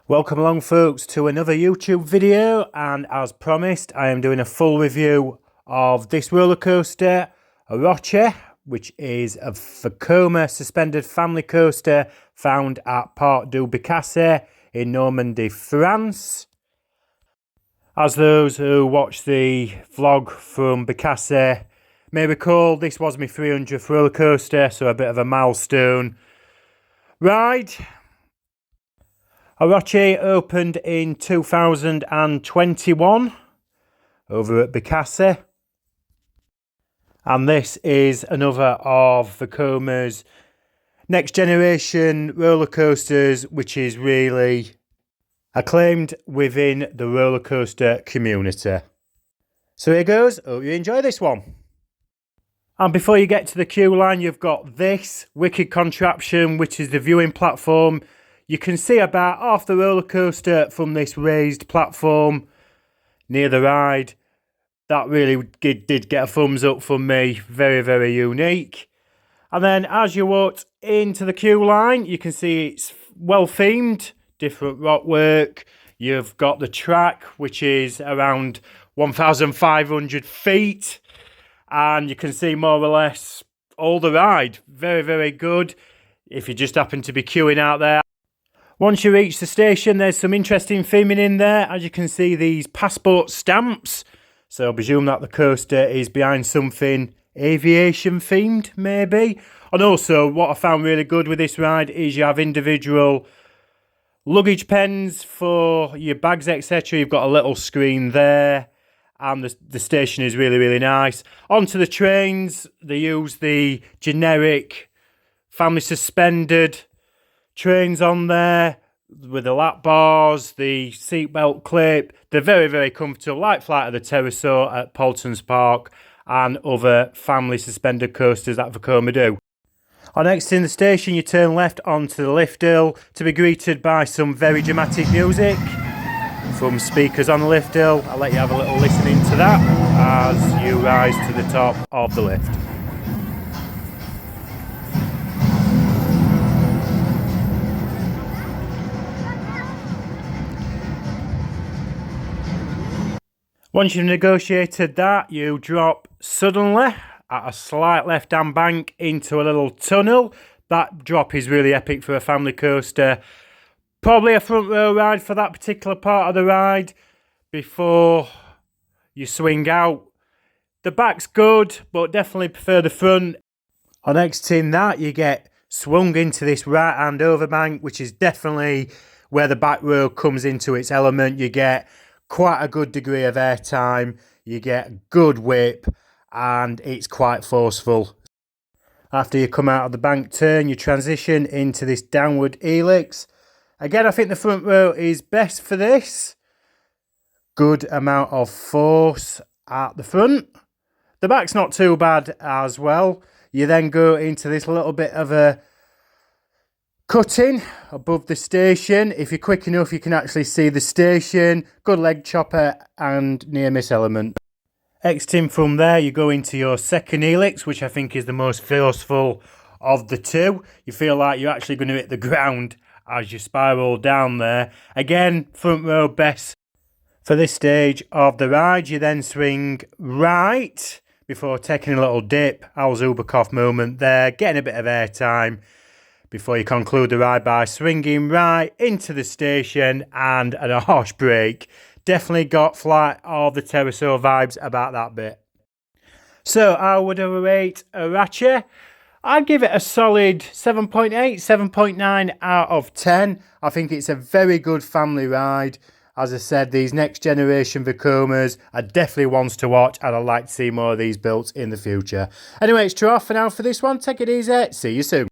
Welcome along folks to another YouTube video, and as promised I am doing a full review of this roller coaster, Orochi, which is a Vekoma suspended family coaster found at Parc Du Bocasse in Normandy, France. As those who watch the vlog from Bocasse may recall, this was my 300th roller coaster, so a bit of a milestone ride. Orochi opened in 2021 over at Bocasse, and this is another of Vekoma's next generation roller coasters, which is really acclaimed within the roller coaster community. So here goes, hope you enjoy this one. And before you get to the queue line, you've got this wicked contraption, which is the viewing platform. You can see about half the roller coaster from this raised platform near the ride. That really did get a thumbs up from me. Very, very unique. And then as you walk into the queue line, you can see it's well themed, different rock work. You've got the track, which is around 1,500 feet. And you can see more or less all the ride. Very, very good if you just happen to be queuing out there. Once you reach the station, there's some interesting theming in there. As you can see, these passport stamps. So I presume that the coaster is behind something aviation themed, maybe. And also, what I found really good with this ride is you have individual luggage pens for your bags, etc. You've got a little screen there. And the station is really, really nice. Onto the trains, they use the generic family suspended trains on there with the lap bars, the seatbelt clip. They're very, very comfortable, like Flight of the Pterosaur at Paulton's Park and other family suspended coasters that Vekoma do. On exiting the station, you turn left onto the lift hill to be greeted by some very dramatic music from speakers on the lift hill. I'll let you have a little listen into that as you rise to the top of the lift. Once you've negotiated that, you drop suddenly at a slight left-hand bank into a little tunnel. That drop is really epic for a family coaster. Probably a front row ride for that particular part of the ride before you swing out. The back's good, but definitely prefer the front. On exiting that, you get swung into this right-hand overbank, which is definitely where the back row comes into its element. You get quite a good degree of airtime, you get good whip, and it's quite forceful. After you come out of the bank turn, you transition into this downward helix. Again, I think the front row is best for this. Good amount of force at the front. The back's not too bad as well. You then go into this little bit of a cutting above the station. If you're quick enough, you can actually see the station. Good leg chopper and near miss element. Exiting from there, you go into your second helix, which I think is the most forceful of the two. You feel like you're actually going to hit the ground as you spiral down there. Again, front row best for this stage of the ride. You then swing right before taking a little dip. Al Zubakov moment there, getting a bit of airtime before you conclude the ride by swinging right into the station and a harsh brake. Definitely got Flight of the Pterosaur vibes about that bit. So I would rate Orochi. I'd give it a solid 7.8, 7.9 out of 10. I think it's a very good family ride. As I said, these next generation Vekomas are definitely ones to watch, and I'd like to see more of these built in the future. Anyway, it's off for now for this one. Take it easy. See you soon.